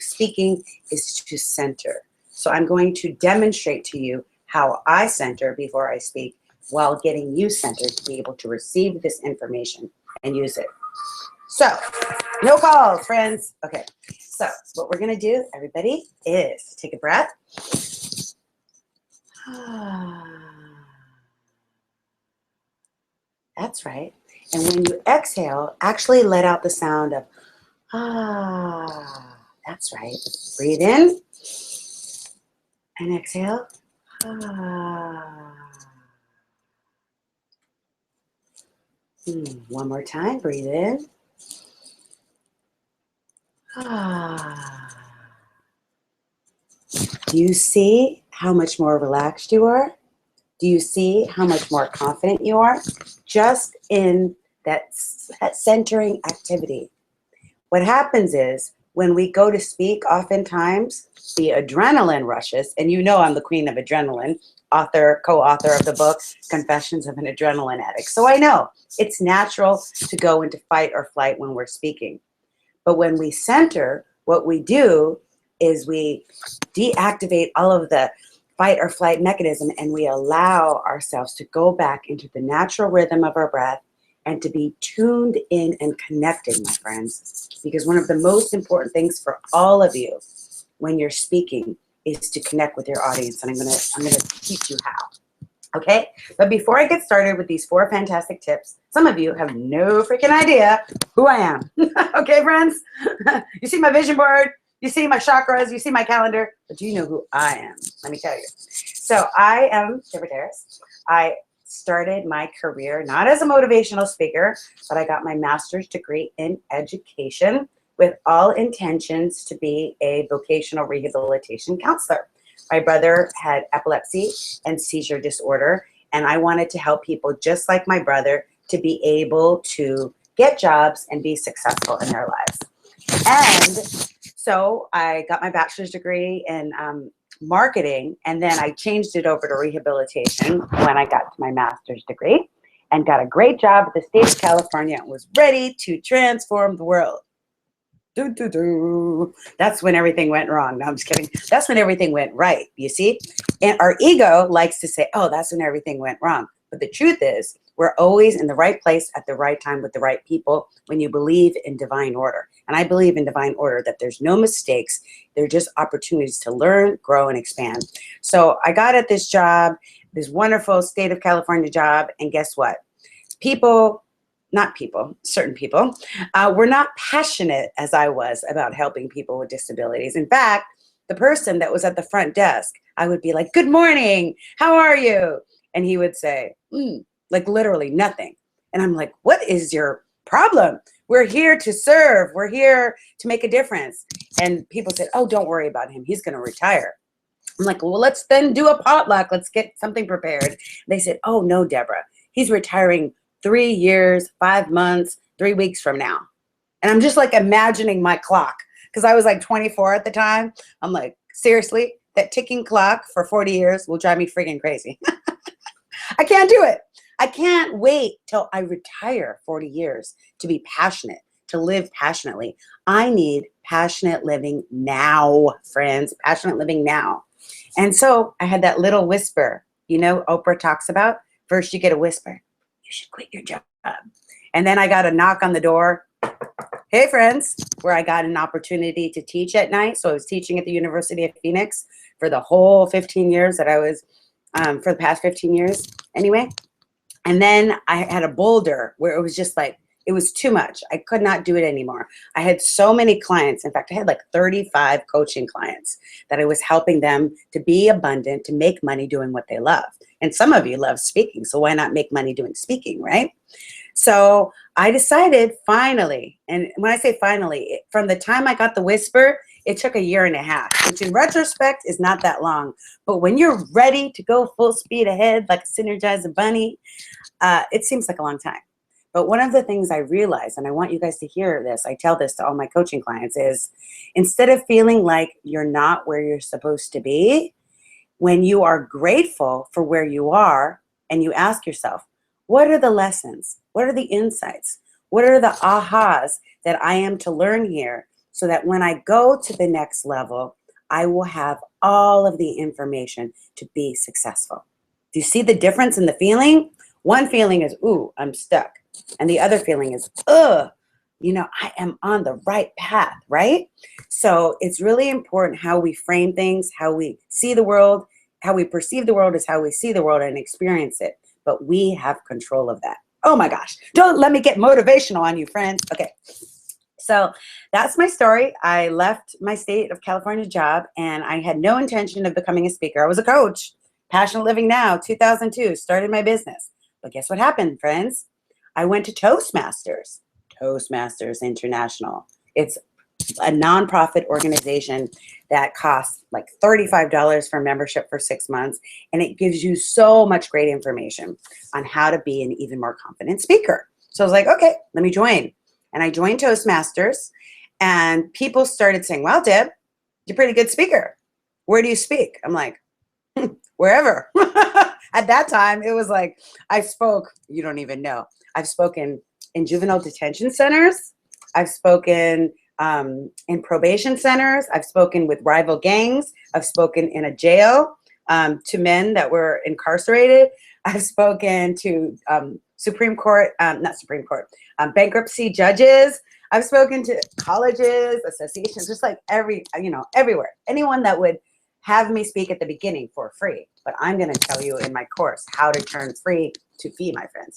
speaking is to center. So I'm going to demonstrate to you how I center before I speak while getting you centered to be able to receive this information and use it. So, no calls, friends. Okay, so what we're going to do, everybody, is take a breath. That's right. And when you exhale, actually let out the sound of ah. That's right. Breathe in and exhale. Ah. One more time. Breathe in. Ah. Do you see how much more relaxed you are? Do you see how much more confident you are? Just in that centering activity. What happens is when we go to speak, oftentimes the adrenaline rushes, and you know I'm the queen of adrenaline, co-author of the book, Confessions of an Adrenaline Addict. So I know it's natural to go into fight or flight when we're speaking. But when we center, what we do is we deactivate all of the fight or flight mechanism, and we allow ourselves to go back into the natural rhythm of our breath and to be tuned in and connected, my friends. Because one of the most important things for all of you when you're speaking is to connect with your audience, and I'm gonna teach you how. Okay, but before I get started with these 4 fantastic tips, some of you have no freaking idea who I am. Okay, friends? You see my vision board, you see my chakras, you see my calendar, but do you know who I am? Let me tell you. So I am Deborah Deras. I started my career not as a motivational speaker, but I got my master's degree in education with all intentions to be a vocational rehabilitation counselor. My brother had epilepsy and seizure disorder, and I wanted to help people just like my brother to be able to get jobs and be successful in their lives. And so I got my bachelor's degree in marketing, and then I changed it over to rehabilitation when I got to my master's degree and got a great job at the state of California and was ready to transform the world. That's when everything went wrong. No, I'm just kidding. That's when everything went right, you see? And our ego likes to say, oh, that's when everything went wrong. But the truth is, we're always in the right place at the right time with the right people when you believe in divine order. And I believe in divine order, that there's no mistakes. They're just opportunities to learn, grow, and expand. So I got at this job, this wonderful state of California job, and guess what? Certain people were not passionate as I was about helping people with disabilities. In fact, the person that was at the front desk, I would be like, good morning, how are you? And he would say, like literally nothing. And I'm like, what is your problem? We're here to serve. We're here to make a difference. And people said, oh, don't worry about him. He's going to retire. I'm like, well, let's then do a potluck. Let's get something prepared. They said, oh, no, Deborah, he's retiring 3 years, 5 months, 3 weeks from now. And I'm just like imagining my clock, because I was like 24 at the time. I'm like, seriously, that ticking clock for 40 years will drive me freaking crazy. I can't do it. I can't wait till I retire 40 years to be passionate, to live passionately. I need passionate living now, friends, passionate living now. And so I had that little whisper, you know, Oprah talks about, first you get a whisper, you should quit your job. And then I got a knock on the door. Hey, friends, where I got an opportunity to teach at night. So I was teaching at the University of Phoenix for the whole 15 years that I was, for the past 15 years anyway. And then I had a boulder where it was just like, it was too much. I could not do it anymore. I had so many clients. In fact, I had like 35 coaching clients that I was helping them to be abundant, to make money doing what they love. And some of you love speaking, so why not make money doing speaking, right? So I decided finally, and when I say finally, from the time I got the whisper, it took 1.5 years, which in retrospect is not that long. But when you're ready to go full speed ahead like a Synergizer bunny, it seems like a long time. But one of the things I realized, and I want you guys to hear this, I tell this to all my coaching clients, is instead of feeling like you're not where you're supposed to be, when you are grateful for where you are and you ask yourself, what are the lessons? What are the insights? What are the ahas that I am to learn here so that when I go to the next level, I will have all of the information to be successful. Do you see the difference in the feeling? One feeling is, ooh, I'm stuck. And the other feeling is, ugh, I am on the right path, right? So it's really important how we frame things, how we see the world, how we perceive the world is how we see the world and experience it. But we have control of that. Oh my gosh, don't let me get motivational on you, friends. Okay, so that's my story. I left my state of California job and I had no intention of becoming a speaker. I was a coach. Passionate Living Now, 2002, started my business. But guess what happened, friends? I went to Toastmasters International. It's a nonprofit organization that costs like $35 for membership for 6 months. And it gives you so much great information on how to be an even more confident speaker. So I was like, okay, let me join. And I joined Toastmasters and people started saying, wow, Deb, you're a pretty good speaker. Where do you speak? I'm like, wherever. At that time, it was like, I spoke, you don't even know. I've spoken in juvenile detention centers. I've spoken in probation centers. I've spoken with rival gangs. I've spoken in a jail to men that were incarcerated. I've spoken to bankruptcy judges. I've spoken to colleges, associations, just like everywhere. Anyone that would have me speak at the beginning for free. But I'm going to tell you in my course how to turn free to fee, my friends.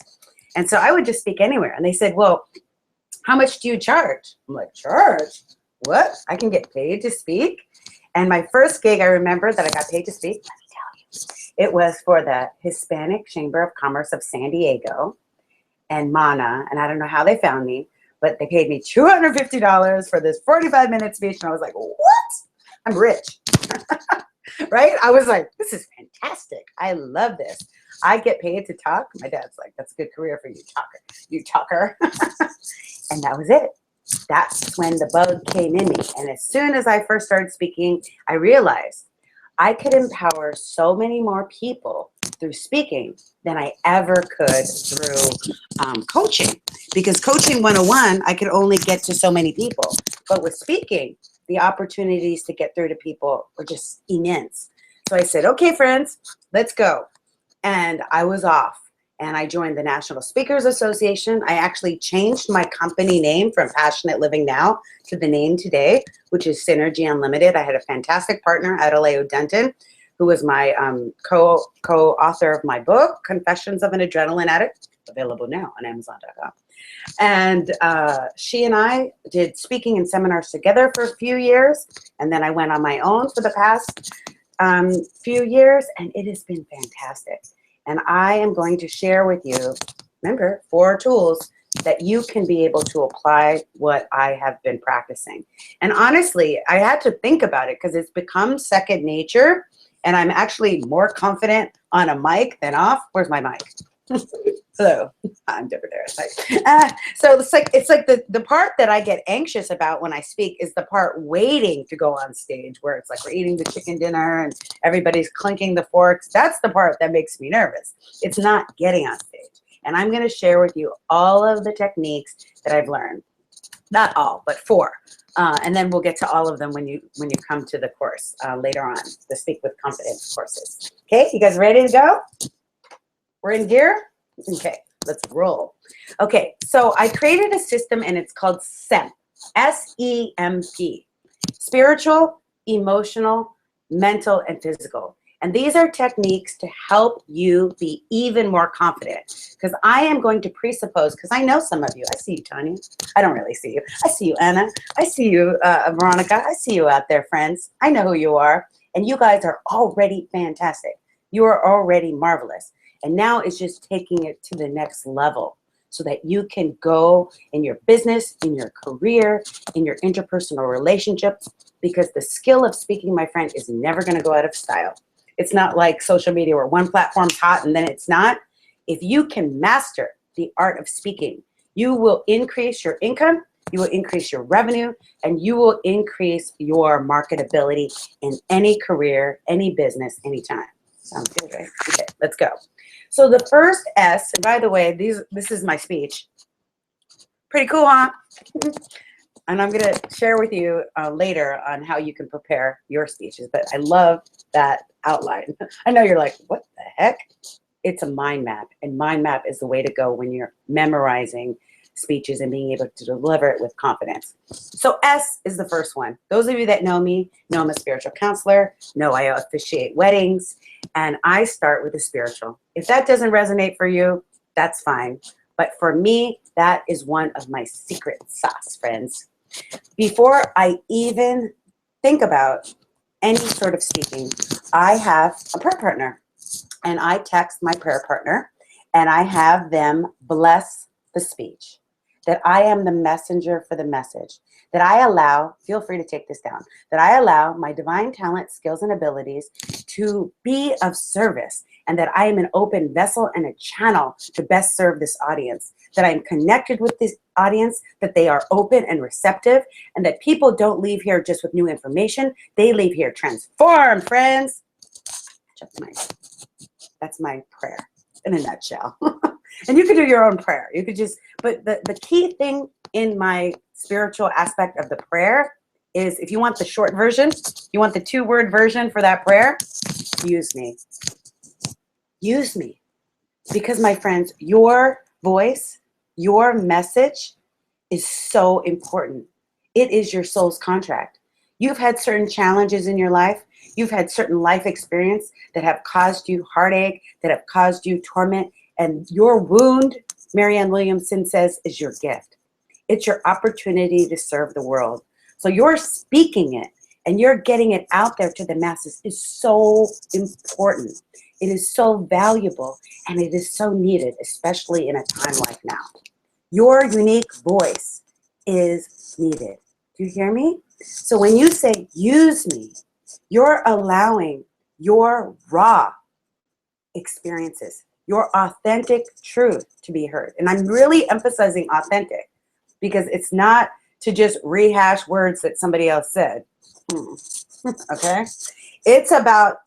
And so I would just speak anywhere. And they said, well, how much do you charge? I'm like, charge? What? I can get paid to speak? And my first gig, I remember that I got paid to speak. Let me tell you. It was for the Hispanic Chamber of Commerce of San Diego and MANA. And I don't know how they found me, but they paid me $250 for this 45-minute speech. And I was like, what? I'm rich. Right? I was like, this is fantastic. I love this. I get paid to talk. My dad's like, that's a good career for you, talker. You talker. And that was it. That's when the bug came in me. And as soon as I first started speaking, I realized I could empower so many more people through speaking than I ever could through coaching. Because coaching 101, I could only get to so many people. But with speaking, the opportunities to get through to people were just immense. So I said, okay, friends, let's go. And I was off. And I joined the National Speakers Association. I actually changed my company name from Passionate Living Now to the name today, which is Synergy Unlimited. I had a fantastic partner, Adelaide Denton, who was my co-author of my book, Confessions of an Adrenaline Addict, available now on Amazon.com. And she and I did speaking and seminars together for a few years. And then I went on my own for the past few years, and it has been fantastic. And I am going to share with you, remember, 4 tools that you can be able to apply what I have been practicing. And honestly, I had to think about it because it's become second nature, and I'm actually more confident on a mic than off. Where's my mic? Hello, I'm Deborah Deras. So it's like the part that I get anxious about when I speak is the part waiting to go on stage, where it's like we're eating the chicken dinner and everybody's clinking the forks. That's the part that makes me nervous. It's not getting on stage. And I'm going to share with you all of the techniques that I've learned. Not all, but 4. And then we'll get to all of them when you come to the course later on, the Speak with Confidence courses. Okay, you guys ready to go? We're in gear? Okay, let's roll. Okay, so I created a system and it's called SEMP, S-E-M-P, spiritual, emotional, mental, and physical. And these are techniques to help you be even more confident. Because I am going to presuppose, because I know some of you. I see you, Tanya. I don't really see you. I see you, Anna. I see you, Veronica. I see you out there, friends. I know who you are. And you guys are already fantastic. You are already marvelous. And now it's just taking it to the next level so that you can go in your business, in your career, in your interpersonal relationships, because the skill of speaking, my friend, is never going to go out of style. It's not like social media where one platform's hot and then it's not. If you can master the art of speaking, you will increase your income, you will increase your revenue, and you will increase your marketability in any career, any business, anytime. Sounds good, right? Okay, let's go. So the first S, and by the way, this is my speech. Pretty cool, huh? And I'm going to share with you later on how you can prepare your speeches. But I love that outline. I know you're like, what the heck? It's a mind map. And mind map is the way to go when you're memorizing speeches and being able to deliver it with confidence. So S is the first one. Those of you that know me know I'm a spiritual counselor, know I officiate weddings, and I start with the spiritual. If that doesn't resonate for you, that's fine. But for me, that is one of my secret sauce, friends. Before I even think about any sort of speaking, I have a prayer partner, and I text my prayer partner and I have them bless the speech, that I am the messenger for the message, that I allow, feel free to take this down, that I allow my divine talent, skills, and abilities to be of service, and that I am an open vessel and a channel to best serve this audience, that I'm connected with this audience, that they are open and receptive, and that people don't leave here just with new information. They leave here transformed, friends. That's my prayer in a nutshell. And you can do your own prayer. You could just, but the key thing in my spiritual aspect of the prayer is, if you want the short version, you want the 2-word version for that prayer, use me. Use me. Because, my friends, your voice, your message is so important. It is your soul's contract. You've had certain challenges in your life. You've had certain life experience that have caused you heartache, that have caused you torment. And your wound, Marianne Williamson says, is your gift. It's your opportunity to serve the world. So you're speaking it and you're getting it out there to the masses is so important. It is so valuable, and it is so needed, especially in a time like now. Your unique voice is needed. Do you hear me? So when you say use me, you're allowing your raw experiences, your authentic truth to be heard. And I'm really emphasizing authentic, because it's not to just rehash words that somebody else said. Okay? It's about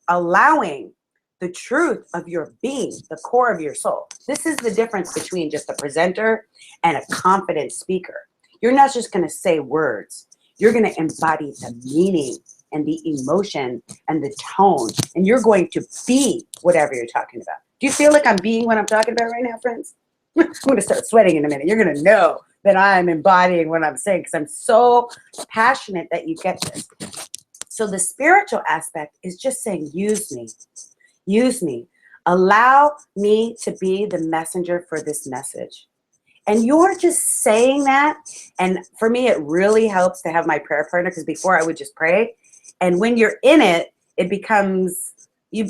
allowing the truth of your being, the core of your soul. This is the difference between just a presenter and a confident speaker. You're not just going to say words. You're going to embody the meaning and the emotion and the tone, and you're going to be whatever you're talking about. Do you feel like I'm being what I'm talking about right now, friends? I'm going to start sweating in a minute. You're going to know that I'm embodying what I'm saying, because I'm so passionate that you get this. So the spiritual aspect is just saying, use me. Use me. Allow me to be the messenger for this message. And you're just saying that. And for me, it really helps to have my prayer partner, because before I would just pray. And when you're in it, it becomes, you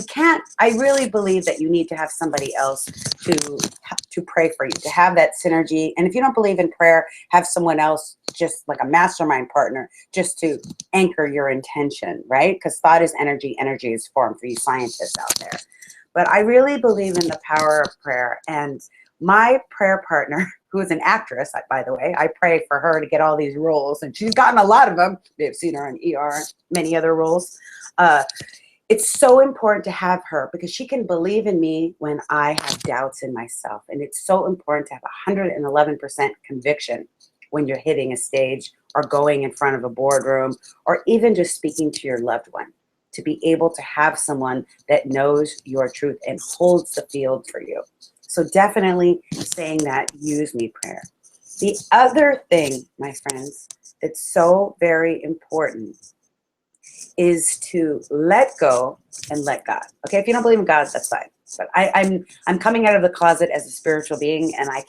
can't, I really believe that you need to have somebody else to pray for you, to have that synergy. And if you don't believe in prayer, have someone else, just like a mastermind partner, just to anchor your intention, right? Because thought is energy, energy is form, for you scientists out there. But I really believe in the power of prayer. And my prayer partner, who is an actress, by the way, I pray for her to get all these roles, and she's gotten a lot of them. They've seen her on ER, many other roles. It's so important to have her, because she can believe in me when I have doubts in myself. And it's so important to have 111% conviction when you're hitting a stage or going in front of a boardroom, or even just speaking to your loved one, to be able to have someone that knows your truth and holds the field for you. So definitely saying that use me prayer. The other thing, my friends, that's so very important is to let go and let God. Okay, if you don't believe in God, that's fine. But I'm coming out of the closet as a spiritual being, and I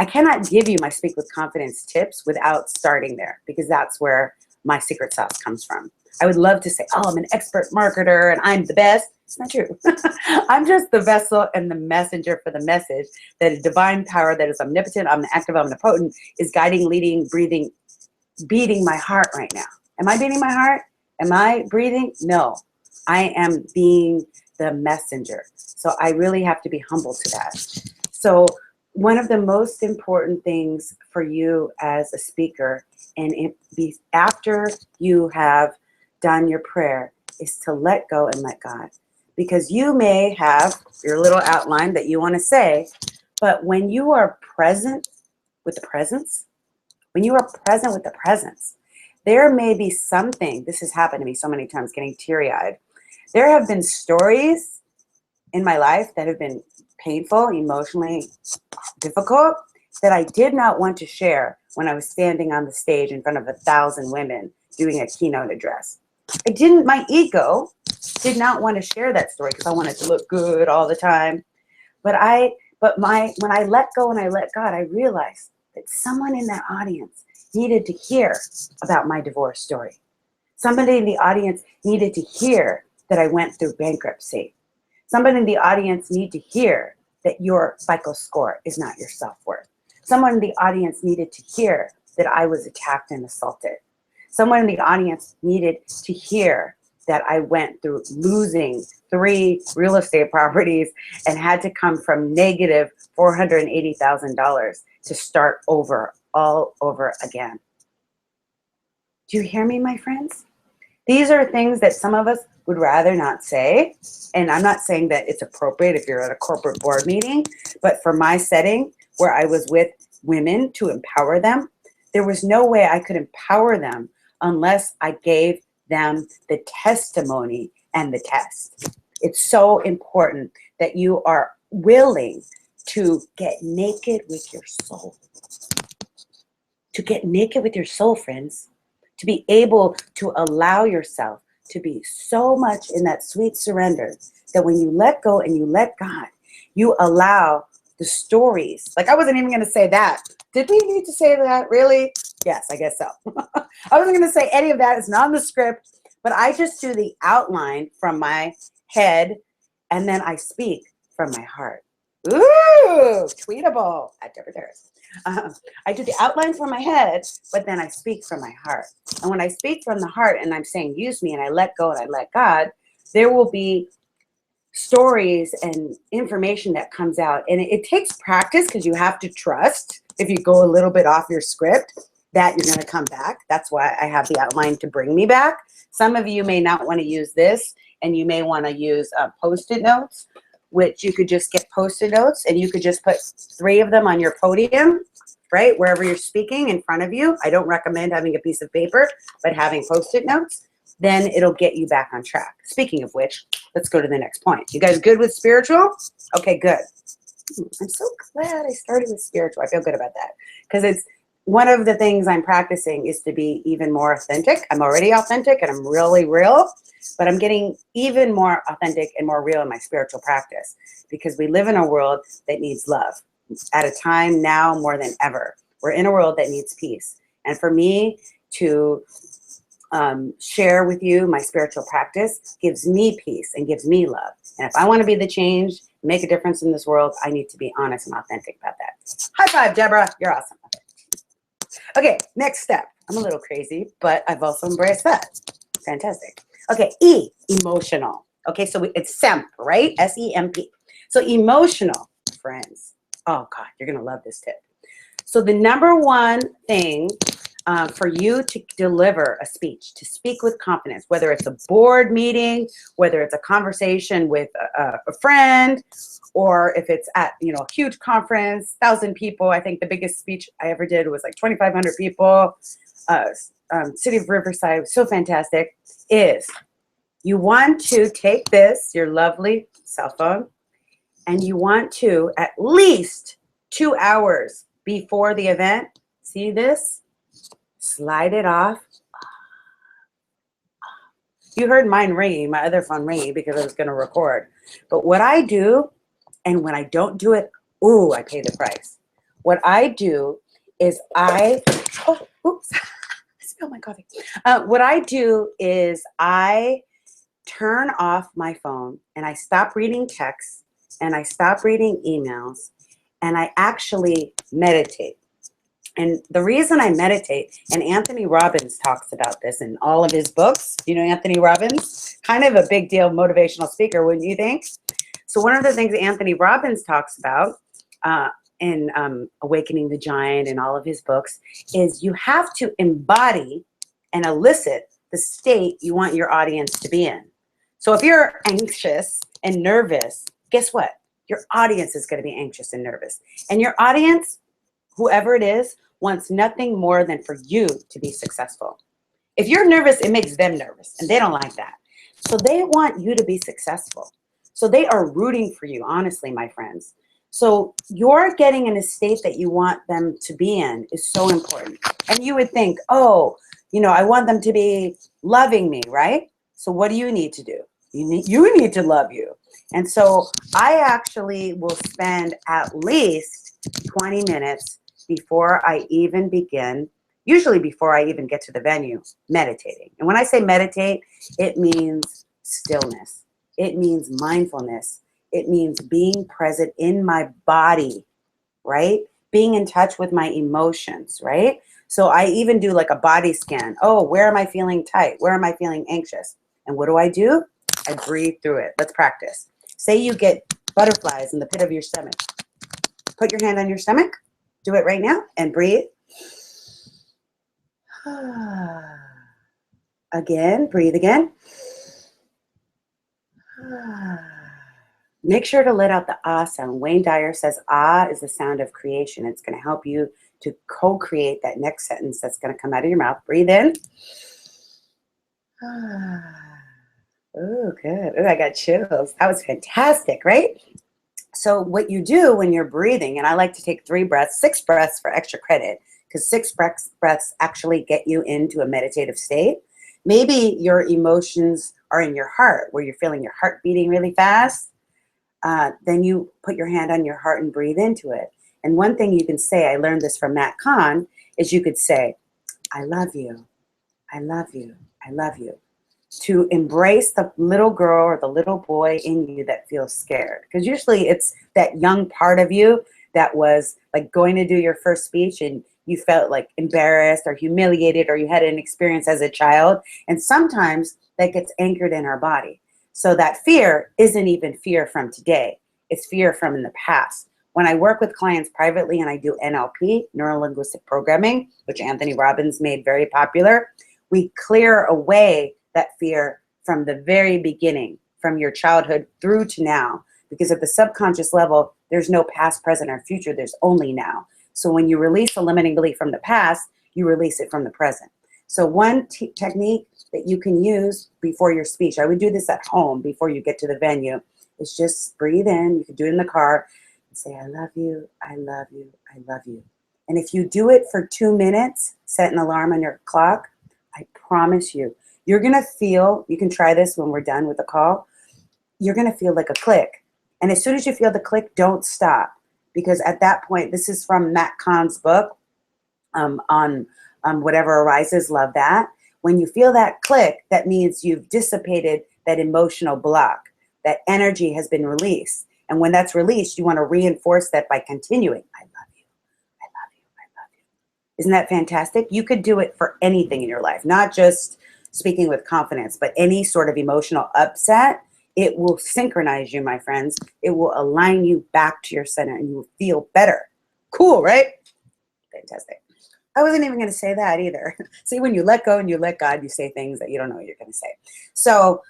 cannot give you my Speak with Confidence tips without starting there, because that's where my secret sauce comes from. I would love to say, oh, I'm an expert marketer and I'm the best. It's not true. I'm just the vessel and the messenger for the message that a divine power that is omnipotent, omniactive, omnipotent is guiding, leading, breathing, beating my heart right now. Am I beating my heart? Am I breathing? No. I am being the messenger. So I really have to be humble to that. So one of the most important things for you as a speaker, and after you have done your prayer, is to let go and let God. Because you may have your little outline that you want to say, but when you are present with the presence, when you are present with the presence, there may be something, this has happened to me so many times, getting teary-eyed. There have been stories in my life that have been painful, emotionally difficult, that I did not want to share when I was standing on the stage in front of 1,000 women doing a keynote address. My ego did not want to share that story because I wanted to look good all the time. When I let go and I let God, I realized that someone in that audience needed to hear about my divorce story. Somebody in the audience needed to hear that I went through bankruptcy. Somebody in the audience needed to hear that your FICO score is not your self-worth. Someone in the audience needed to hear that I was attacked and assaulted. Someone in the audience needed to hear that I went through losing 3 real estate properties and had to come from negative $480,000 to start over, all over again. Do you hear me, my friends? These are things that some of us would rather not say. And I'm not saying that it's appropriate if you're at a corporate board meeting, but for my setting where I was with women to empower them, there was no way I could empower them unless I gave them the testimony and the test. It's so important that you are willing to get naked with your soul. To get naked with your soul, friends. To be able to allow yourself to be so much in that sweet surrender that when you let go and you let God, you allow the stories. Like, I wasn't even going to say that. Did we need to say that? Really? Yes, I guess so. I wasn't going to say any of that. It's not in the script, but I just do the outline from my head and then I speak from my heart. Ooh, tweetable at Deborah Deras. I do the outline from my head, but then I speak from my heart. And when I speak from the heart and I'm saying, use me, and I let go and I let God, there will be stories and information that comes out. And it takes practice because you have to trust if you go a little bit off your script that you're going to come back. That's why I have the outline to bring me back. Some of you may not want to use this, and you may want to use Post-it notes, which you could just get Post-it notes and you could just put 3 of them on your podium, right? Wherever you're speaking in front of you. I don't recommend having a piece of paper, but having Post-it notes, then it'll get you back on track. Speaking of which, let's go to the next point. You guys good with spiritual? Okay, good. I'm so glad I started with spiritual. I feel good about that because it's one of the things I'm practicing is to be even more authentic. I'm already authentic and I'm really real, but I'm getting even more authentic and more real in my spiritual practice because we live in a world that needs love at a time now more than ever. We're in a world that needs peace. And for me to share with you my spiritual practice gives me peace and gives me love. And if I want to be the change, make a difference in this world, I need to be honest and authentic about that. High five, Deborah. You're awesome. Okay, next step. I'm a little crazy, but I've also embraced that. Fantastic. Okay, E, emotional. Okay, so it's SEMP, right? S-E-M-P. So emotional, friends. Oh, God, you're going to love this tip. So the number one thing for you to deliver a speech, to speak with confidence, whether it's a board meeting, whether it's a conversation with a friend, or if it's at, a huge conference, 1,000 people. I think the biggest speech I ever did was like 2,500 people. City of Riverside was so fantastic. Is you want to take this, your lovely cell phone, and you want to at least 2 hours before the event, see this? Slide it off. You heard mine ringing, my other phone ringing because I was going to record. But what I do, and when I don't do it, ooh, I pay the price. What I do is oops, I spilled my coffee. What I do is I turn off my phone and I stop reading texts and I stop reading emails and I actually meditate. And the reason I meditate, and Anthony Robbins talks about this in all of his books. You know Anthony Robbins? Kind of a big deal motivational speaker, wouldn't you think? So one of the things Anthony Robbins talks about in Awakening the Giant and all of his books is you have to embody and elicit the state you want your audience to be in. So if you're anxious and nervous, guess what? Your audience is going to be anxious and nervous. And your audience, whoever it is, wants nothing more than for you to be successful. If you're nervous, it makes them nervous, and they don't like that. So they want you to be successful. So they are rooting for you, honestly, my friends. So you're getting in a state that you want them to be in is so important. And you would think, oh, I want them to be loving me, right? So what do you need to do? You need to love you. And so I actually will spend at least 20 minutes before I even begin, usually before I even get to the venue, meditating. And when I say meditate, it means stillness. It means mindfulness. It means being present in my body, right? Being in touch with my emotions, right? So I even do like a body scan. Oh, where am I feeling tight? Where am I feeling anxious? And what do? I breathe through it. Let's practice. Say you get butterflies in the pit of your stomach. Put your hand on your stomach. Do it right now and breathe. Again, breathe again. Make sure to let out the ah sound. Wayne Dyer says ah is the sound of creation. It's going to help you to co-create that next sentence that's going to come out of your mouth. Breathe in. Oh, good. Oh, I got chills. That was fantastic, right? So what you do when you're breathing, and I like to take 6 breaths for extra credit, because 6 breaths actually get you into a meditative state. Maybe your emotions are in your heart, where you're feeling your heart beating really fast. Then you put your hand on your heart and breathe into it. And one thing you can say, I learned this from Matt Kahn, is you could say, I love you, I love you, I love you. To embrace the little girl or the little boy in you that feels scared. Because usually it's that young part of you that was like going to do your first speech and you felt like embarrassed or humiliated, or you had an experience as a child. And sometimes that gets anchored in our body. So that fear isn't even fear from today. It's fear from in the past. When I work with clients privately and I do NLP, neuro-linguistic programming, which Anthony Robbins made very popular, we clear away that fear from the very beginning, from your childhood through to now. Because at the subconscious level, there's no past, present, or future. There's only now. So when you release the limiting belief from the past, you release it from the present. So one technique that you can use before your speech, I would do this at home before you get to the venue, is just breathe in. You can do it in the car and say, I love you, I love you, I love you. And if you do it for 2 minutes, set an alarm on your clock, I promise you, you're going to feel, you can try this when we're done with the call, you're going to feel like a click. And as soon as you feel the click, don't stop. Because at that point, this is from Matt Kahn's book on Whatever Arises, love that. When you feel that click, that means you've dissipated that emotional block. That energy has been released. And when that's released, you want to reinforce that by continuing. I love you. I love you. I love you. Isn't that fantastic? You could do it for anything in your life, not just speaking with confidence, but any sort of emotional upset. It will synchronize you, my friends. It will align you back to your center and you will feel better. Cool, right? Fantastic. I wasn't even going to say that either. See, when you let go and you let God, you say things that you don't know what you're going to say. So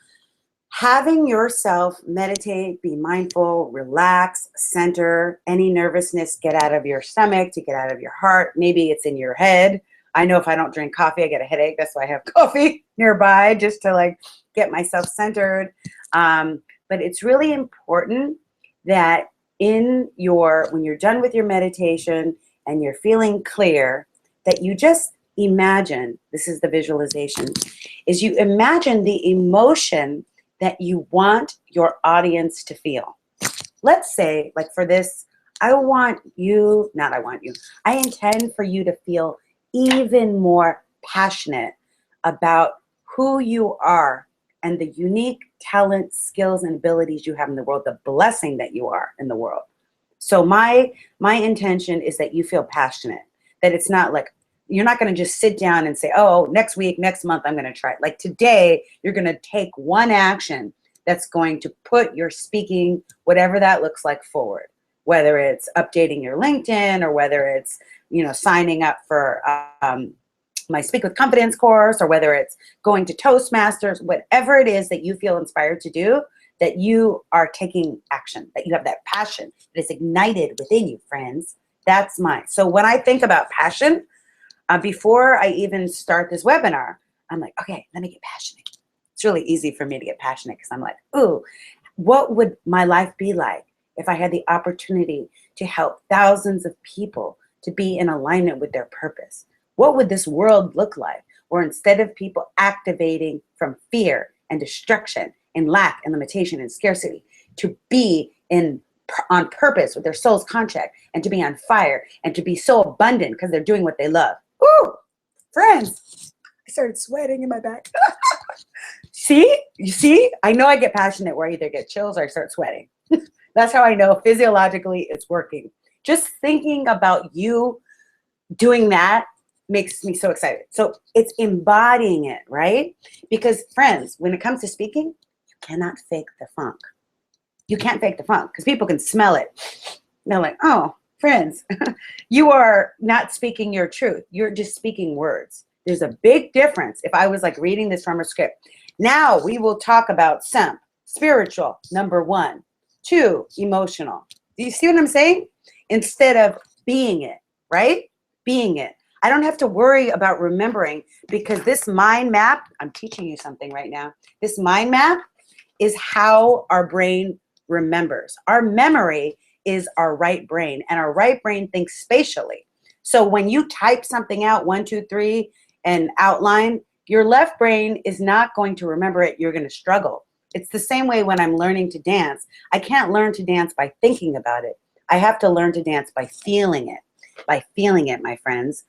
having yourself meditate, be mindful, relax, center, any nervousness, get out of your stomach, to get out of your heart. Maybe it's in your head. I know if I don't drink coffee, I get a headache. That's why I have coffee nearby, just to like get myself centered. But it's really important that when you're done with your meditation and you're feeling clear, that you just imagine, this is the visualization, is you imagine the emotion that you want your audience to feel. Let's say, like for this, I intend for you to feel even more passionate about who you are and the unique talents, skills, and abilities you have in the world, the blessing that you are in the world. So my intention is that you feel passionate, that it's not like, you're not going to just sit down and say, oh, next week, next month, I'm going to try it. Like today, you're going to take one action that's going to put your speaking, whatever that looks like, forward. Whether it's updating your LinkedIn or whether it's, signing up for my Speak with Confidence course, or whether it's going to Toastmasters, whatever it is that you feel inspired to do, that you are taking action, that you have that passion that is ignited within you, friends. That's mine. So when I think about passion, before I even start this webinar, I'm like, okay, let me get passionate. It's really easy for me to get passionate because I'm like, ooh, what would my life be like if I had the opportunity to help thousands of people to be in alignment with their purpose? What would this world look like where instead of people activating from fear and destruction and lack and limitation and scarcity to be on purpose with their soul's contract and to be on fire and to be so abundant because they're doing what they love? Ooh, friends, I started sweating in my back. See? You see? I know I get passionate where I either get chills or I start sweating. That's how I know physiologically it's working. Just thinking about you doing that makes me so excited. So it's embodying it, right? Because friends, when it comes to speaking, you cannot fake the funk. You can't fake the funk because people can smell it. They're like, oh, friends, you are not speaking your truth. You're just speaking words. There's a big difference. If I was like reading this from a script, now we will talk about SEMP, spiritual, number 1, 2, emotional. Do you see what I'm saying? Instead of being it, right? Being it. I don't have to worry about remembering because this mind map, I'm teaching you something right now. This mind map is how our brain remembers. Our memory is our right brain, and our right brain thinks spatially. So when you type something out, 1, 2, 3, and outline, your left brain is not going to remember it. You're going to struggle. It's the same way when I'm learning to dance. I can't learn to dance by thinking about it. I have to learn to dance by feeling it, my friends.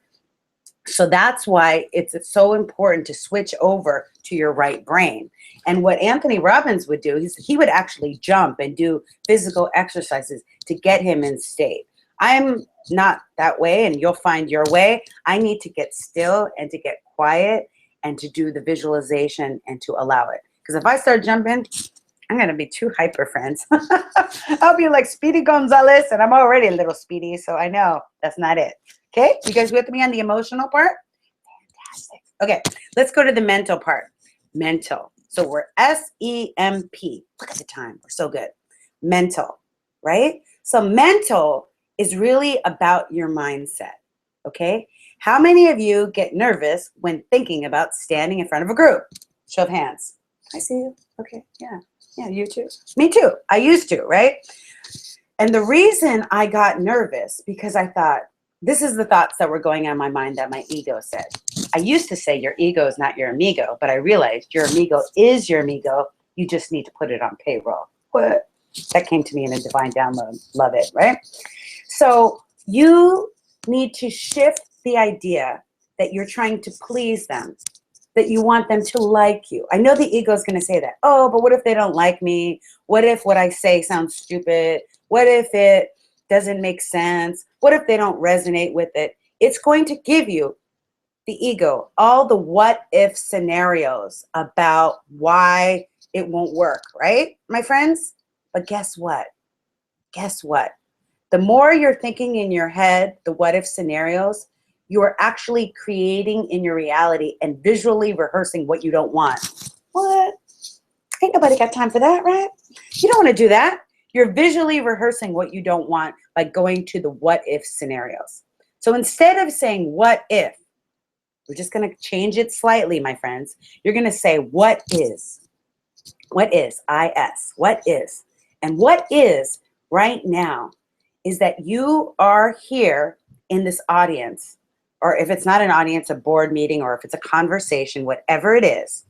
So that's why it's so important to switch over to your right brain. And what Anthony Robbins would do is he would actually jump and do physical exercises to get him in state. I'm not that way, and you'll find your way. I need to get still and to get quiet and to do the visualization and to allow it. Because if I start jumping, I'm going to be too hyper, friends. I'll be like Speedy Gonzalez, and I'm already a little speedy, so I know that's not it. Okay? You guys with me on the emotional part? Fantastic. Okay, let's go to the mental part. Mental. So we're S-E-M-P. Look at the time. We're so good. Mental, right? So mental is really about your mindset, okay? How many of you get nervous when thinking about standing in front of a group? Show of hands. I see you. Okay, yeah. Yeah, you too. Me too. I used to, right? And the reason I got nervous, because I thought, this is the thoughts that were going on in my mind that my ego said. I used to say your ego is not your amigo, but I realized your amigo is your amigo. You just need to put it on payroll. What? That came to me in a divine download. Love it, right? So you need to shift the idea that you're trying to please them, that you want them to like you. I know the ego is going to say that. Oh, but what if they don't like me? What if what I say sounds stupid? What if it doesn't make sense? What if they don't resonate with it? It's going to give you, the ego, all the what if scenarios about why it won't work, right, my friends? But guess what? Guess what? The more you're thinking in your head, the what if scenarios, you are actually creating in your reality and visually rehearsing what you don't want. What? Ain't nobody got time for that, right? You don't want to do that. You're visually rehearsing what you don't want by going to the what if scenarios. So instead of saying what if, we're just going to change it slightly, my friends. You're going to say what is. What is? I-S. What is? And what is right now is that you are here in this audience, or if it's not an audience, a board meeting, or if it's a conversation, whatever it is,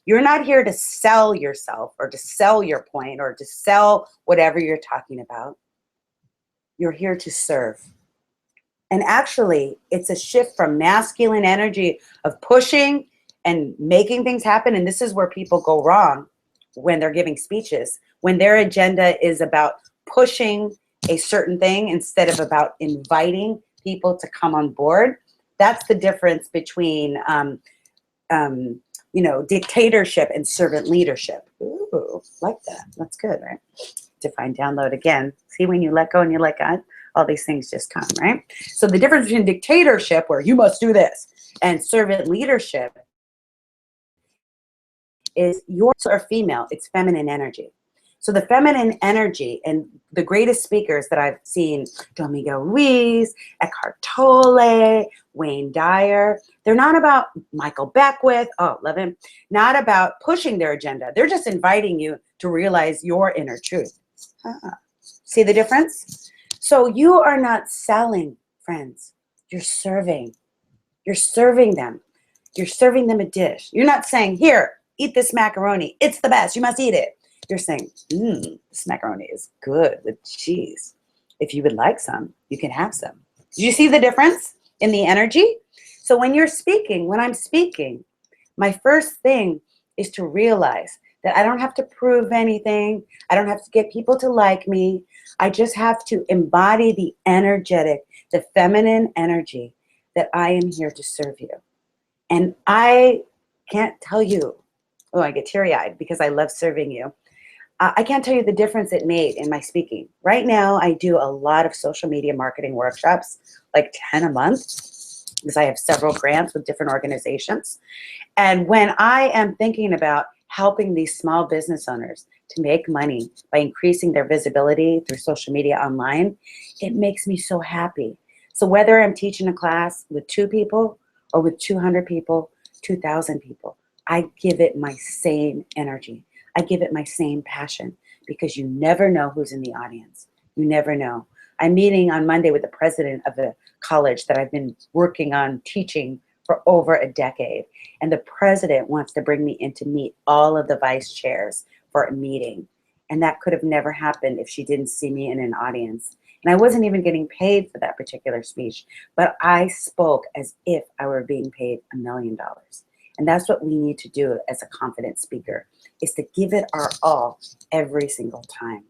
you're not here to sell yourself or to sell your point or to sell whatever you're talking about. You're here to serve. And actually, it's a shift from masculine energy of pushing and making things happen. And this is where people go wrong when they're giving speeches, when their agenda is about pushing a certain thing instead of about inviting people to come on board. That's the difference between, dictatorship and servant leadership. Ooh, like that. That's good, right? Define download again. See, when you let go and you let God, all these things just come, right? So the difference between dictatorship, where you must do this, and servant leadership is yours are female. It's feminine energy. So the feminine energy, and the greatest speakers that I've seen, Domingo Ruiz, Eckhart Tolle, Wayne Dyer, they're not about Michael Beckwith, oh, love him, not about pushing their agenda. They're just inviting you to realize your inner truth. See the difference? So you are not selling, friends. You're serving. You're serving them. You're serving them a dish. You're not saying, here, eat this macaroni. It's the best. You must eat it. You're saying, this macaroni is good with cheese. If you would like some, you can have some. Do you see the difference in the energy? So when you're speaking, when I'm speaking, my first thing is to realize that I don't have to prove anything. I don't have to get people to like me. I just have to embody the energetic, the feminine energy that I am here to serve you. And I can't tell you, oh, I get teary-eyed because I love serving you. I can't tell you the difference it made in my speaking. Right now, I do a lot of social media marketing workshops, like 10 a month, because I have several grants with different organizations. And when I am thinking about helping these small business owners to make money by increasing their visibility through social media online, it makes me so happy. So whether I'm teaching a class with 2 people or with 200 people, 2,000 people, I give it my same energy. I give it my same passion, because you never know who's in the audience. You never know. I'm meeting on Monday with the president of the college that I've been working on teaching for over a decade. And the president wants to bring me in to meet all of the vice chairs for a meeting. And that could have never happened if she didn't see me in an audience. And I wasn't even getting paid for that particular speech, but I spoke as if I were being paid $1 million. And that's what we need to do as a confident speaker, is to give it our all every single time.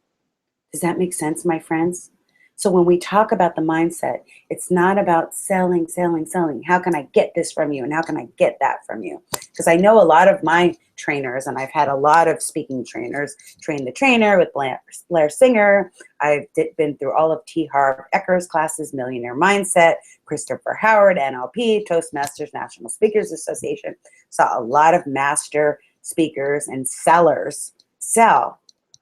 Does that make sense, my friends? So when we talk about the mindset, it's not about selling, selling, selling. How can I get this from you? And how can I get that from you? Because I know a lot of my trainers, and I've had a lot of speaking trainers, Train the Trainer with Blair Singer. I've been through all of T. Harv Eker's classes, Millionaire Mindset, Christopher Howard, NLP, Toastmasters, National Speakers Association. Saw a lot of master speakers and sellers sell.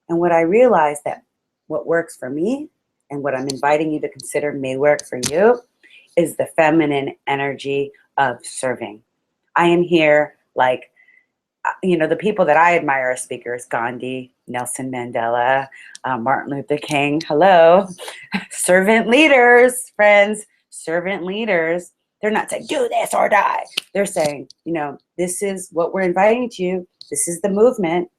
And what I realized, that what works for me and what I'm inviting you to consider may work for you, is the feminine energy of serving. I am here, like, you know, the people that I admire as speakers: Gandhi, Nelson Mandela, Martin Luther King. Hello. Servant leaders, friends, servant leaders. They're not saying, do this or die. They're saying, you know, this is what we're inviting to you. This is the movement.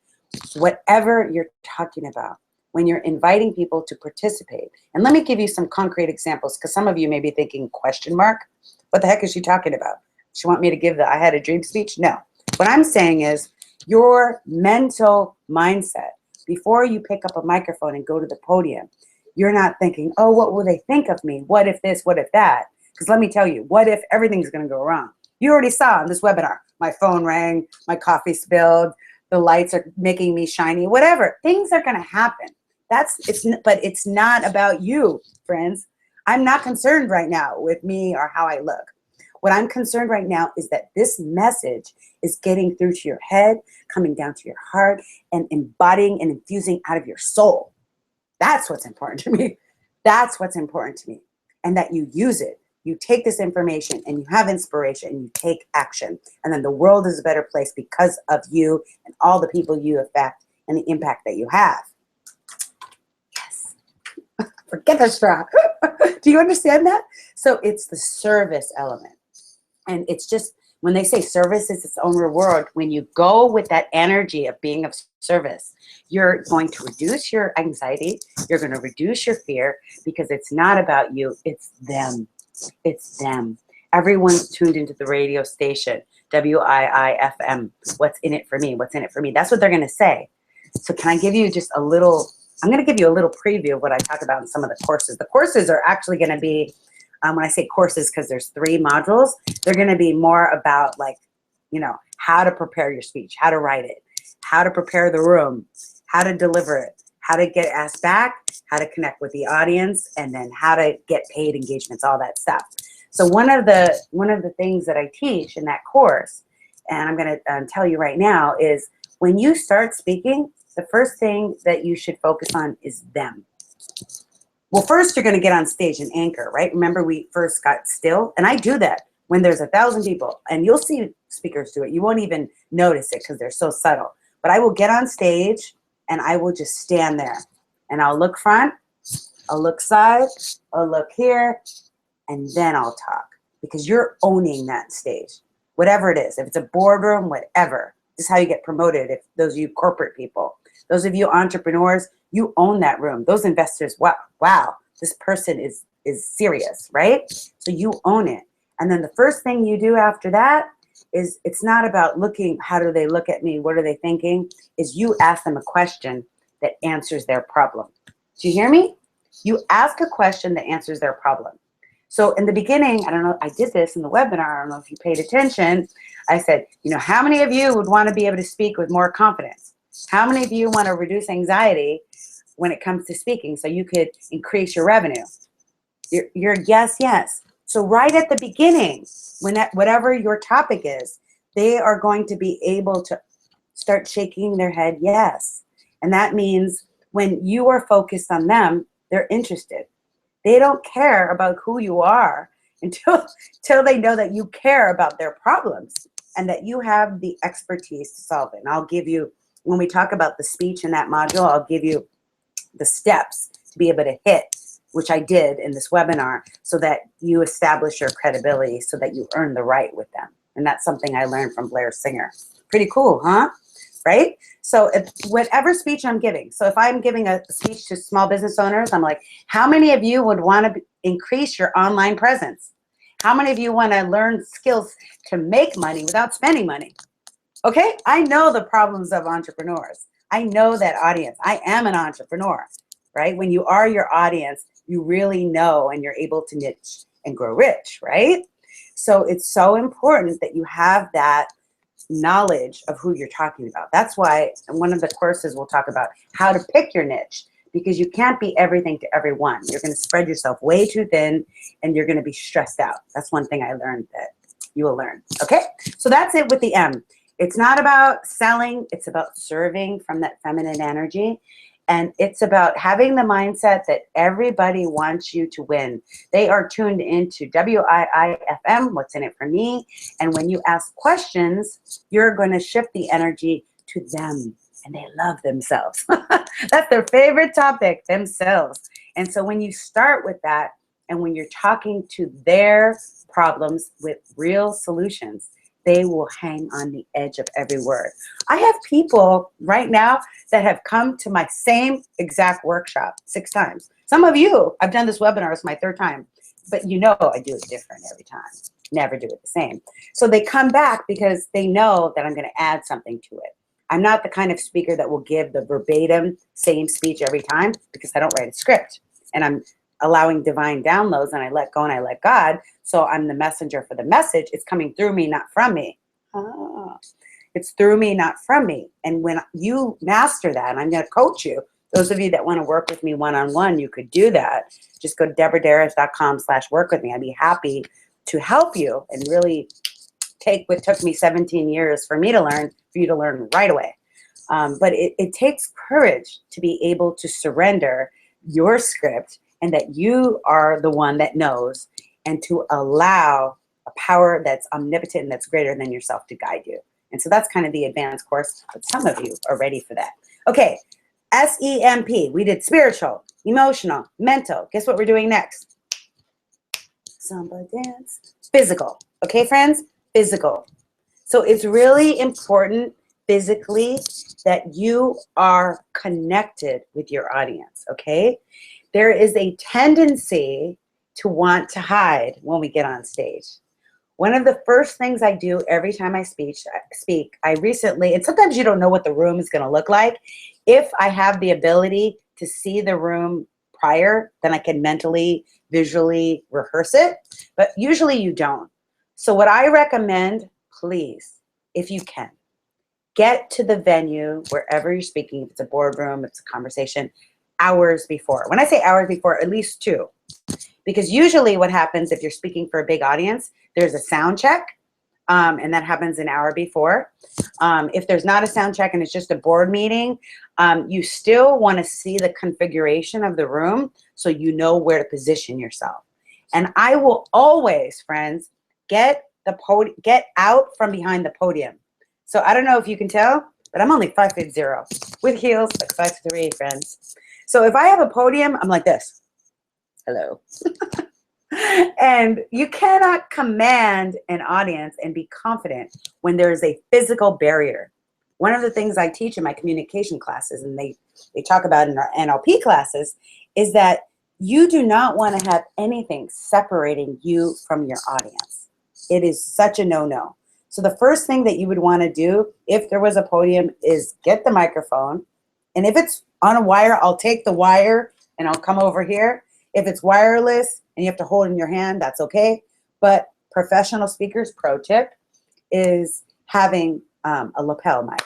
Whatever you're talking about, when you're inviting people to participate. And let me give you some concrete examples, because some of you may be thinking, question mark, what the heck is she talking about? She want me to give the I had a dream speech? No. What I'm saying is, your mental mindset, before you pick up a microphone and go to the podium, you're not thinking, oh, what will they think of me? What if this, what if that? Because let me tell you, what if everything's going to go wrong? You already saw in this webinar, my phone rang, my coffee spilled, the lights are making me shiny, whatever. Things are going to happen. But it's not about you, friends. I'm not concerned right now with me or how I look. What I'm concerned right now is that this message is getting through to your head, coming down to your heart, and embodying and infusing out of your soul. That's what's important to me. That's what's important to me. And that you use it. You take this information and you have inspiration and you take action. And then the world is a better place because of you and all the people you affect and the impact that you have. Yes. Forget the straw. Do you understand that? So it's the service element. And it's just, when they say service is its own reward, when you go with that energy of being of service, you're going to reduce your anxiety. You're going to reduce your fear, because it's not about you. It's them. It's them. Everyone's tuned into the radio station, WIIFM. What's in it for me? What's in it for me? That's what they're going to say. So can I give you just a little, I'm going to give you a little preview of what I talk about in some of the courses. The courses are actually going to be, when I say courses, because there's 3 modules, they're going to be more about, like, you know, how to prepare your speech, how to write it, how to prepare the room, how to deliver it, how to get asked back, how to connect with the audience, and then how to get paid engagements, all that stuff. So one of the things that I teach in that course, and I'm going to tell you right now, is when you start speaking, the first thing that you should focus on is them. Well, first you're going to get on stage and anchor, right? Remember we first got still? And I do that when there's 1,000 people, and you'll see speakers do it. You won't even notice it because they're so subtle. But I will get on stage and I will just stand there, and I'll look front, I'll look side, I'll look here, and then I'll talk, because you're owning that stage, whatever it is. If it's a boardroom, whatever. This is how you get promoted. If those of you corporate people, those of you entrepreneurs, you own that room. Those investors, wow, this person is serious, right? So you own it. And then the first thing you do after that is, it's not about looking, how do they look at me? What are they thinking? Is you ask them a question that answers their problem. Do you hear me? You ask a question that answers their problem. So in the beginning, I don't know, I did this in the webinar. I don't know if you paid attention. I said, you know, how many of you would want to be able to speak with more confidence? How many of you want to reduce anxiety when it comes to speaking so you could increase your revenue? Your yes. So right at the beginning, whatever your topic is, they are going to be able to start shaking their head yes. And that means when you are focused on them, they're interested. They don't care about who you are until they know that you care about their problems and that you have the expertise to solve it. And I'll give you, when we talk about the speech in that module, I'll give you the steps to be able to hit, which I did in this webinar, so that you establish your credibility, so that you earn the right with them. And that's something I learned from Blair Singer. Pretty cool, huh? Right? So whatever speech I'm giving, so if I'm giving a speech to small business owners, I'm like, how many of you would want to increase your online presence? How many of you want to learn skills to make money without spending money? Okay, I know the problems of entrepreneurs. I know that audience. I am an entrepreneur, right? When you are your audience, you really know, and you're able to niche and grow rich, right? So it's so important that you have that knowledge of who you're talking about. That's why in one of the courses we'll talk about how to pick your niche, because you can't be everything to everyone. You're going to spread yourself way too thin, and you're going to be stressed out. That's one thing I learned that you will learn. Okay, so that's it with the M. It's not about selling, it's about serving from that feminine energy. And it's about having the mindset that everybody wants you to win. They are tuned into WIIFM, what's in it for me. And when you ask questions, you're going to shift the energy to them. And they love themselves. That's their favorite topic, themselves. And so when you start with that, and when you're talking to their problems with real solutions, they will hang on the edge of every word. I have people right now that have come to my same exact workshop 6 times. Some of you, I've done this webinar, it's my 3rd time, but you know I do it different every time. Never do it the same. So they come back because they know that I'm going to add something to it. I'm not the kind of speaker that will give the verbatim same speech every time, because I don't write a script. And I'm allowing divine downloads, and I let go and I let God. So I'm the messenger for the message. It's coming through me, not from me. It's through me, not from me. And when you master that, and I'm going to coach you, those of you that want to work with me one-on-one, you could do that. Just go to deborahderas.com/work with me. I'd be happy to help you and really take what took me 17 years for me to learn, for you to learn right away. But it takes courage to be able to surrender your script, and that you are the one that knows, and to allow a power that's omnipotent and that's greater than yourself to guide you. And so that's kind of the advanced course, but some of you are ready for that. Okay, SEMP, we did spiritual, emotional, mental. Guess what we're doing next? Samba dance. Physical. Okay, friends? Physical. So it's really important physically that you are connected with your audience, okay? There is a tendency to want to hide when we get on stage. One of the first things I do every time I speak, I recently, and sometimes you don't know what the room is going to look like. If I have the ability to see the room prior, then I can mentally, visually rehearse it. But usually you don't. So what I recommend, please, if you can, get to the venue wherever you're speaking. If it's a boardroom, if it's a conversation, hours before. When I say hours before, at least 2. Because usually what happens if you're speaking for a big audience, there's a sound check, and that happens an hour before. If there's not a sound check and it's just a board meeting, you still want to see the configuration of the room so you know where to position yourself. And I will always, friends, get out from behind the podium. So I don't know if you can tell, but I'm only 5'0" with heels, like 5'3", friends. So if I have a podium, I'm like this. Hello. And you cannot command an audience and be confident when there is a physical barrier. One of the things I teach in my communication classes, and they talk about in our NLP classes, is that you do not want to have anything separating you from your audience. It is such a no-no. So the first thing that you would want to do if there was a podium is get the microphone. And if it's on a wire, I'll take the wire and I'll come over here. If it's wireless and you have to hold it in your hand, that's okay. But professional speakers, pro tip, is having a lapel mic.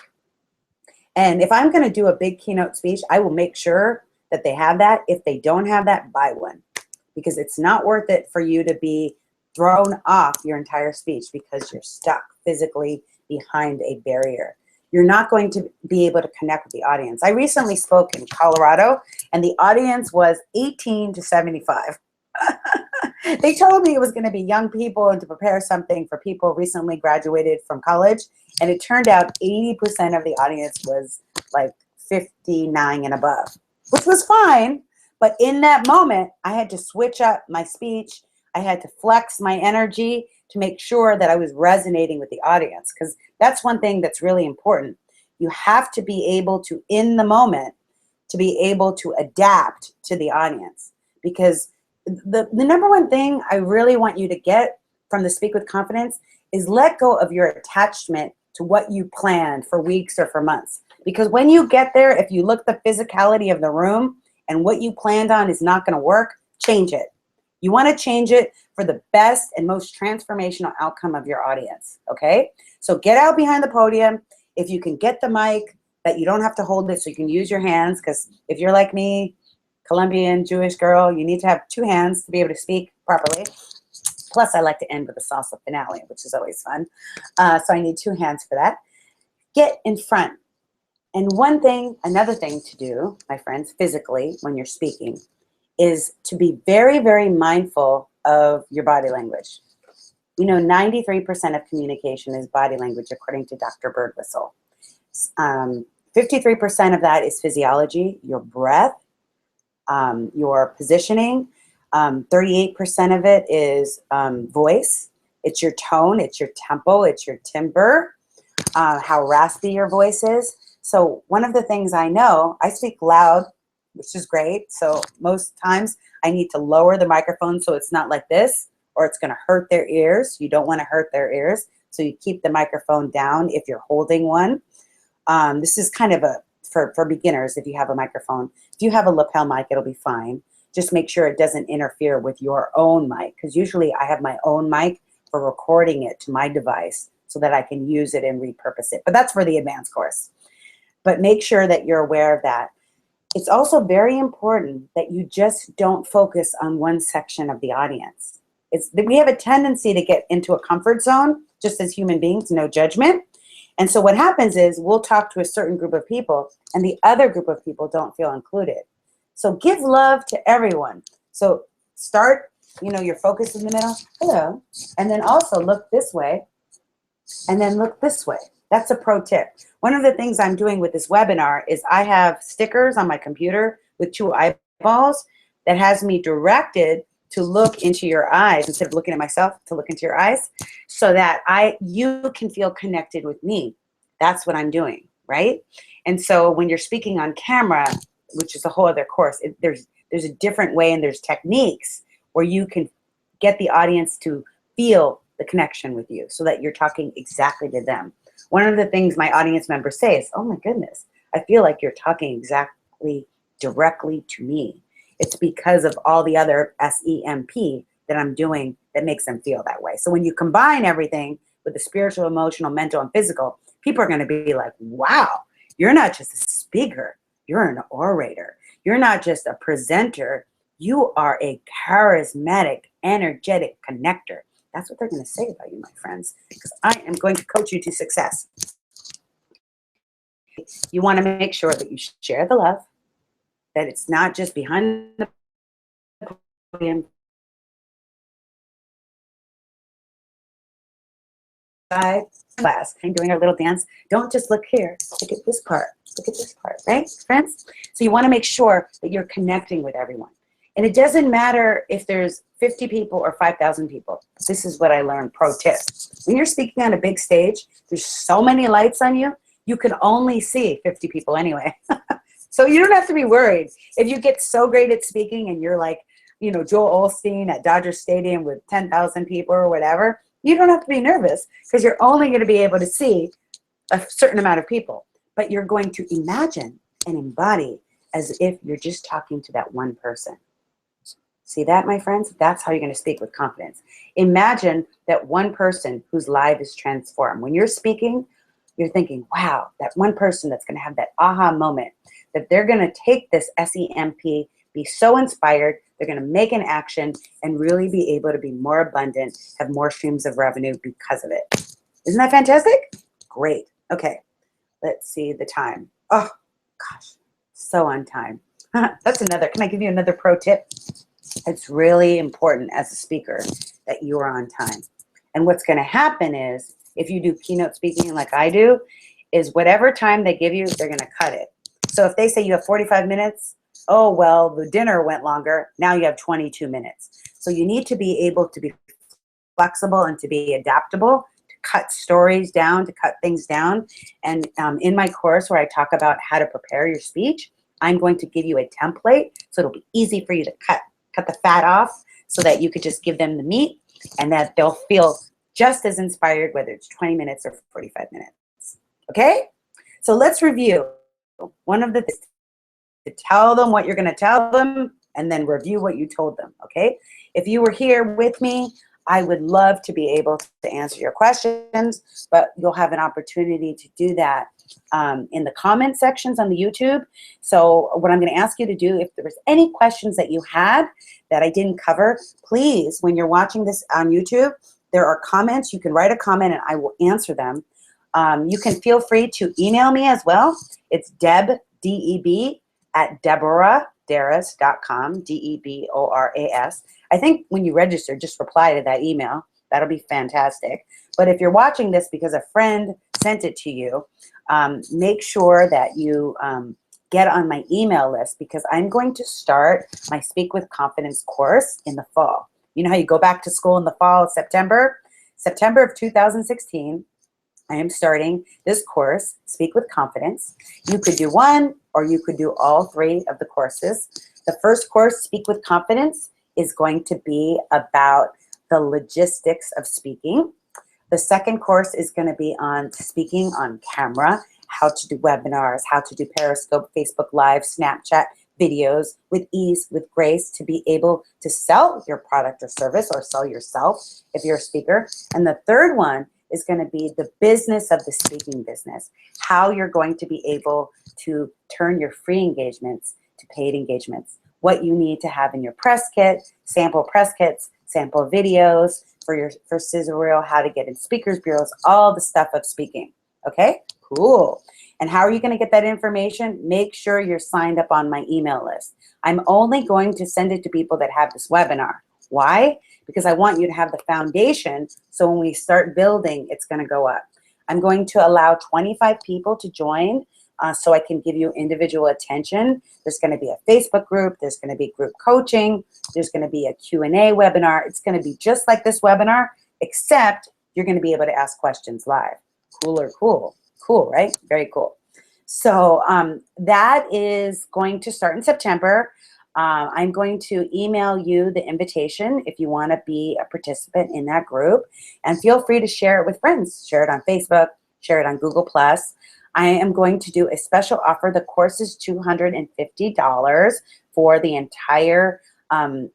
And if I'm going to do a big keynote speech, I will make sure that they have that. If they don't have that, buy one. Because it's not worth it for you to be thrown off your entire speech because you're stuck physically behind a barrier. You're not going to be able to connect with the audience. I recently spoke in Colorado, and the audience was 18 to 75. They told me it was going to be young people and to prepare something for people recently graduated from college, and it turned out 80% of the audience was like 59 and above, which was fine. But in that moment, I had to switch up my speech. I had to flex my energy to make sure that I was resonating with the audience, because that's one thing that's really important. You have to be able to, in the moment, to be able to adapt to the audience. Because the number one thing I really want you to get from the Speak with Confidence is let go of your attachment to what you planned for weeks or for months. Because when you get there, if you look at the physicality of the room and what you planned on is not going to work, change it. You want to change it for the best and most transformational outcome of your audience, okay? So get out behind the podium. If you can get the mic, that you don't have to hold it so you can use your hands, because if you're like me, Colombian, Jewish girl, you need to have two hands to be able to speak properly. Plus, I like to end with a salsa finale, which is always fun. So I need two hands for that. Get in front. And another thing to do, my friends, physically, when you're speaking, is to be very, very mindful of your body language. You know, 93% of communication is body language, according to Dr. Birdwhistle. 53% of that is physiology, your breath, your positioning. 38% of it is voice. It's your tone, it's your tempo, it's your timbre, how raspy your voice is. So one of the things I know, I speak loud, which is great. So most times I need to lower the microphone so it's not like this, or it's going to hurt their ears. You don't want to hurt their ears. So you keep the microphone down if you're holding one. This is kind of for beginners if you have a microphone. If you have a lapel mic, it'll be fine. Just make sure it doesn't interfere with your own mic, because usually I have my own mic for recording it to my device so that I can use it and repurpose it. But that's for the advanced course. But make sure that you're aware of that. It's also very important that you just don't focus on one section of the audience. We have a tendency to get into a comfort zone, just as human beings, no judgment. And so what happens is we'll talk to a certain group of people and the other group of people don't feel included. So give love to everyone. So start, your focus in the middle, hello, and then also look this way and then look this way. That's a pro tip. One of the things I'm doing with this webinar is I have stickers on my computer with two eyeballs that has me directed to look into your eyes instead of looking at myself, to look into your eyes, so that you can feel connected with me. That's what I'm doing, right? And so when you're speaking on camera, which is a whole other course, there's a different way and there's techniques where you can get the audience to feel the connection with you so that you're talking exactly to them. One of the things my audience members say is, oh my goodness, I feel like you're talking exactly directly to me. It's because of all the other SEMP that I'm doing that makes them feel that way. So when you combine everything with the spiritual, emotional, mental, and physical, people are going to be like, wow, you're not just a speaker, you're an orator. You're not just a presenter, you are a charismatic, energetic connector. That's what they're going to say about you, my friends, because I am going to coach you to success. You want to make sure that you share the love, that it's not just behind the podium, class and doing our little dance. Don't just look here. Look at this part. Look at this part, right, friends? So you want to make sure that you're connecting with everyone. And it doesn't matter if there's 50 people or 5,000 people. This is what I learned, pro tip. When you're speaking on a big stage, there's so many lights on you, you can only see 50 people anyway. So you don't have to be worried. If you get so great at speaking and you're like, you know, Joel Osteen at Dodger Stadium with 10,000 people or whatever, you don't have to be nervous because you're only going to be able to see a certain amount of people. But you're going to imagine and embody as if you're just talking to that one person. See that, my friends? That's how you're going to speak with confidence. Imagine that one person whose life is transformed. When you're speaking, you're thinking, wow, that one person that's going to have that aha moment, that they're going to take this SEMP, be so inspired, they're going to make an action and really be able to be more abundant, have more streams of revenue because of it. Isn't that fantastic? Great. Okay, let's see the time. Oh, gosh, so on time. That's another, can I give you another pro tip? It's really important as a speaker that you are on time. And what's going to happen is, if you do keynote speaking like I do, is whatever time they give you, they're going to cut it. So if they say you have 45 minutes, oh, well, the dinner went longer. Now you have 22 minutes. So you need to be able to be flexible and to be adaptable, to cut stories down, to cut things down. And in my course where I talk about how to prepare your speech, I'm going to give you a template so it'll be easy for you to cut the fat off so that you could just give them the meat and that they'll feel just as inspired whether it's 20 minutes or 45 minutes. Okay? So let's review. One of the things to tell them what you're going to tell them and then review what you told them. Okay? If you were here with me, I would love to be able to answer your questions, but you'll have an opportunity to do that in the comment sections on the YouTube. So what I'm going to ask you to do, if there was any questions that you had that I didn't cover, please, when you're watching this on YouTube, there are comments. You can write a comment and I will answer them. You can feel free to email me as well. It's Deb, D-E-B, at DeborahDeras.com, D-E-B-O-R-A-S. I think when you register, just reply to that email. That'll be fantastic. But if you're watching this because a friend sent it to you, make sure that you get on my email list because I'm going to start my Speak with Confidence course in the fall. You know how you go back to school in the fall, September of 2016, I am starting this course, Speak with Confidence. You could do one or you could do all three of the courses. The first course, Speak with Confidence, is going to be about the logistics of speaking. The second course is going to be on speaking on camera, how to do webinars, how to do Periscope, Facebook Live, Snapchat videos with ease, with grace, to be able to sell your product or service or sell yourself if you're a speaker. And the third one is going to be the business of the speaking business, how you're going to be able to turn your free engagements to paid engagements, what you need to have in your press kit, sample press kits, sample videos for sizzle reel, how to get in speakers bureaus, all the stuff of speaking. Okay, cool. And how are you going to get that information? Make sure you're signed up on my email list. I'm only going to send it to people that have this webinar. Why? Because I want you to have the foundation so when we start building, it's going to go up. I'm going to allow 25 people to join so I can give you individual attention. There's going to be a Facebook group. There's going to be group coaching. There's going to be a Q&A webinar. It's going to be just like this webinar, except you're going to be able to ask questions live. Cool, right? Very cool. So that is going to start in September. I'm going to email you the invitation if you want to be a participant in that group. And feel free to share it with friends. Share it on Facebook. Share it on Google+. I am going to do a special offer. The course is $250 for the entire 5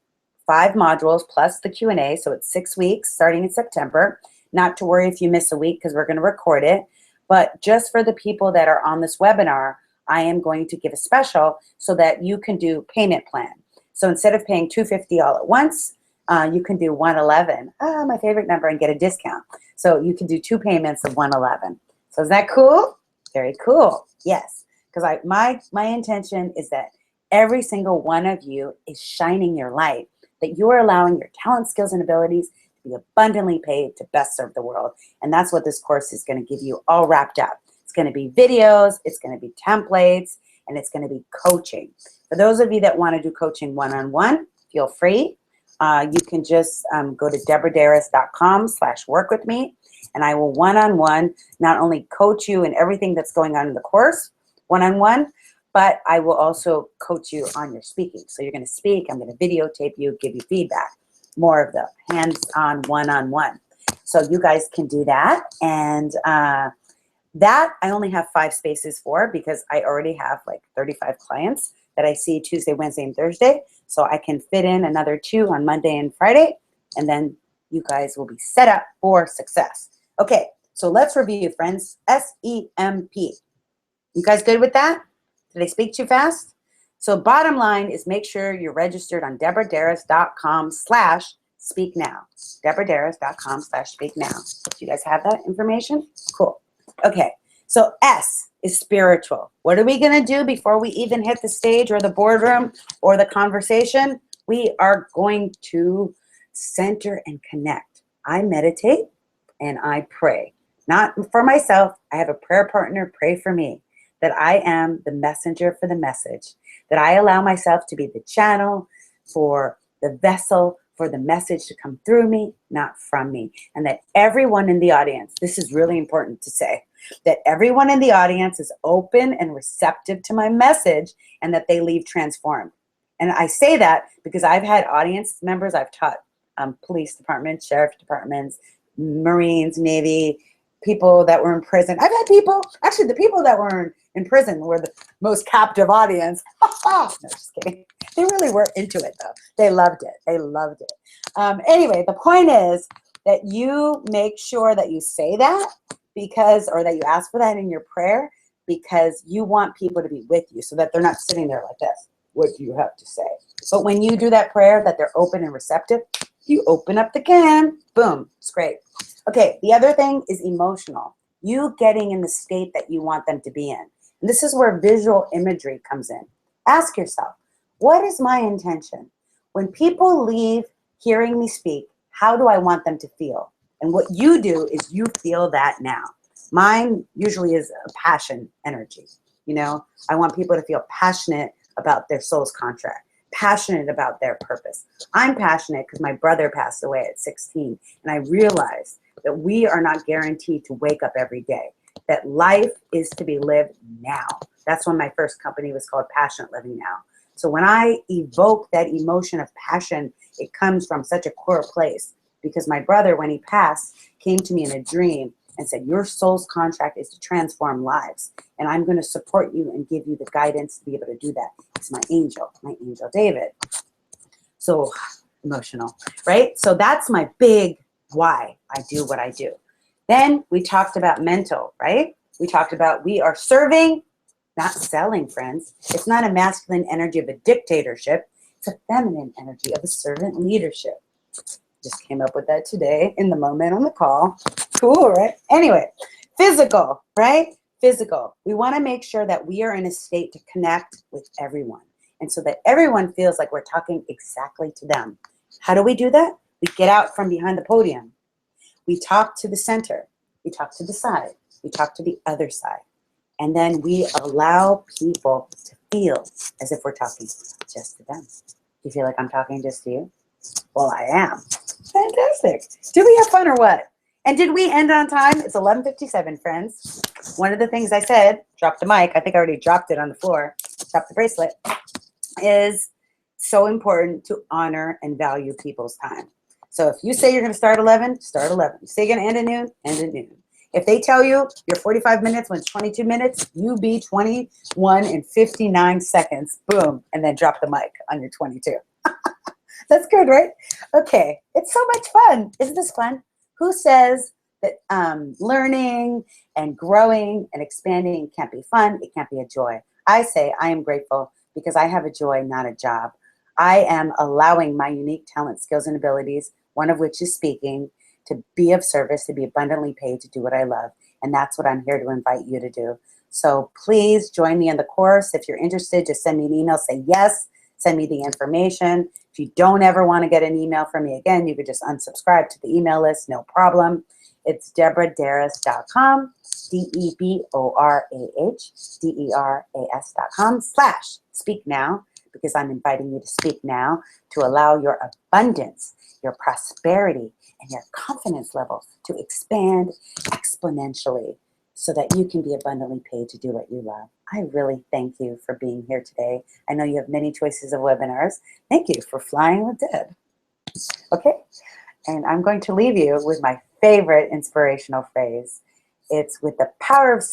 modules plus the Q&A. So it's 6 weeks starting in September. Not to worry if you miss a week because we're going to record it. But just for the people that are on this webinar, I am going to give a special so that you can do payment plan. So instead of paying $250 all at once, You can do 111, my favorite number, and get a discount. So you can do 2 payments of 111. So is that cool? Very cool. Yes, because my intention is that every single one of you is shining your light, that you are allowing your talent, skills, and abilities to be abundantly paid to best serve the world. And that's what this course is going to give you all wrapped up. It's going to be videos, it's going to be templates, and it's going to be coaching. For those of you that want to do coaching one-on-one, feel free. You can just go to deborahderas.com/work-with-me, and I will one-on-one not only coach you in everything that's going on in the course one-on-one, but I will also coach you on your speaking. So you're going to speak, I'm going to videotape you, give you feedback, more of the hands-on one-on-one. So you guys can do that. And that I only have 5 spaces for because I already have like 35 clients that I see Tuesday, Wednesday, and Thursday. So I can fit in another 2 on Monday and Friday, and then you guys will be set up for success. Okay, so let's review, friends. SEMP. You guys good with that? Did I speak too fast? So bottom line is make sure you're registered on deborahderas.com/speaknow. deborahderas.com/speaknow. Do you guys have that information? Cool. Okay, so S is spiritual. What are we going to do before we even hit the stage or the boardroom or the conversation? We are going to center and connect. I meditate and I pray. Not for myself. I have a prayer partner pray for me, that I am the messenger for the message, that I allow myself to be the channel for the vessel for the message to come through me, not from me. And that everyone in the audience, this is really important to say, that everyone in the audience is open and receptive to my message and that they leave transformed. And I say that because I've had audience members, I've taught police departments, sheriff departments, Marines, Navy, people that were in prison. I've had people, actually the people that were in prison were the most captive audience. No, just kidding. They really were into it though. They loved it. They loved it. Anyway, the point is that you make sure that you say that because, or that you ask for that in your prayer because you want people to be with you so that they're not sitting there like this. What do you have to say? But when you do that prayer that they're open and receptive, you open up the can, boom, it's great. Okay, the other thing is emotional. You getting in the state that you want them to be in. And this is where visual imagery comes in. Ask yourself, what is my intention? When people leave hearing me speak, how do I want them to feel? And what you do is you feel that now. Mine usually is a passion energy. You know, I want people to feel passionate about their soul's contract, passionate about their purpose. I'm passionate because my brother passed away at 16, and I realized that we are not guaranteed to wake up every day, that life is to be lived now. That's when my first company was called Passionate Living Now. So when I evoke that emotion of passion, it comes from such a core place because my brother, when he passed, came to me in a dream and said, your soul's contract is to transform lives. And I'm going to support you and give you the guidance to be able to do that. It's my angel David. So emotional, right? So that's my big why I do what I do. Then we talked about mental, right? We talked about we are serving, not selling, friends. It's not a masculine energy of a dictatorship. It's a feminine energy of a servant leadership. Just came up with that today in the moment on the call. Cool, right? Anyway, physical, right? Physical. We want to make sure that we are in a state to connect with everyone. And so that everyone feels like we're talking exactly to them. How do we do that? We get out from behind the podium. We talk to the center. We talk to the side. We talk to the other side. And then we allow people to feel as if we're talking just to them. Do you feel like I'm talking just to you? Well, I am. Fantastic. Did we have fun or what? And did we end on time? It's 11:57, friends. One of the things I said, drop the mic, I think I already dropped it on the floor, drop the bracelet, is so important to honor and value people's time. So if you say you're going to start 11, start 11. You say you're going to end at noon, end at noon. If they tell you your 45 minutes went 22 minutes, you be 21 and 59 seconds, boom, and then drop the mic on your 22. That's good, right? Okay, it's so much fun. Isn't this fun? Who says that learning and growing and expanding can't be fun? It can't be a joy. I say I am grateful because I have a joy, not a job. I am allowing my unique talent, skills, and abilities, one of which is speaking, to be of service, to be abundantly paid to do what I love. And that's what I'm here to invite you to do. So please join me in the course. If you're interested, just send me an email, say yes, send me the information. If you don't ever want to get an email from me again, you could just unsubscribe to the email list, no problem. It's deborahderas.com, DeborahDeras.com/speak now, because I'm inviting you to speak now to allow your abundance, your prosperity, and your confidence level to expand exponentially so that you can be abundantly paid to do what you love. I really thank you for being here today. I know you have many choices of webinars. Thank you for flying with Deb. Okay, and I'm going to leave you with my favorite inspirational phrase. It's with the power of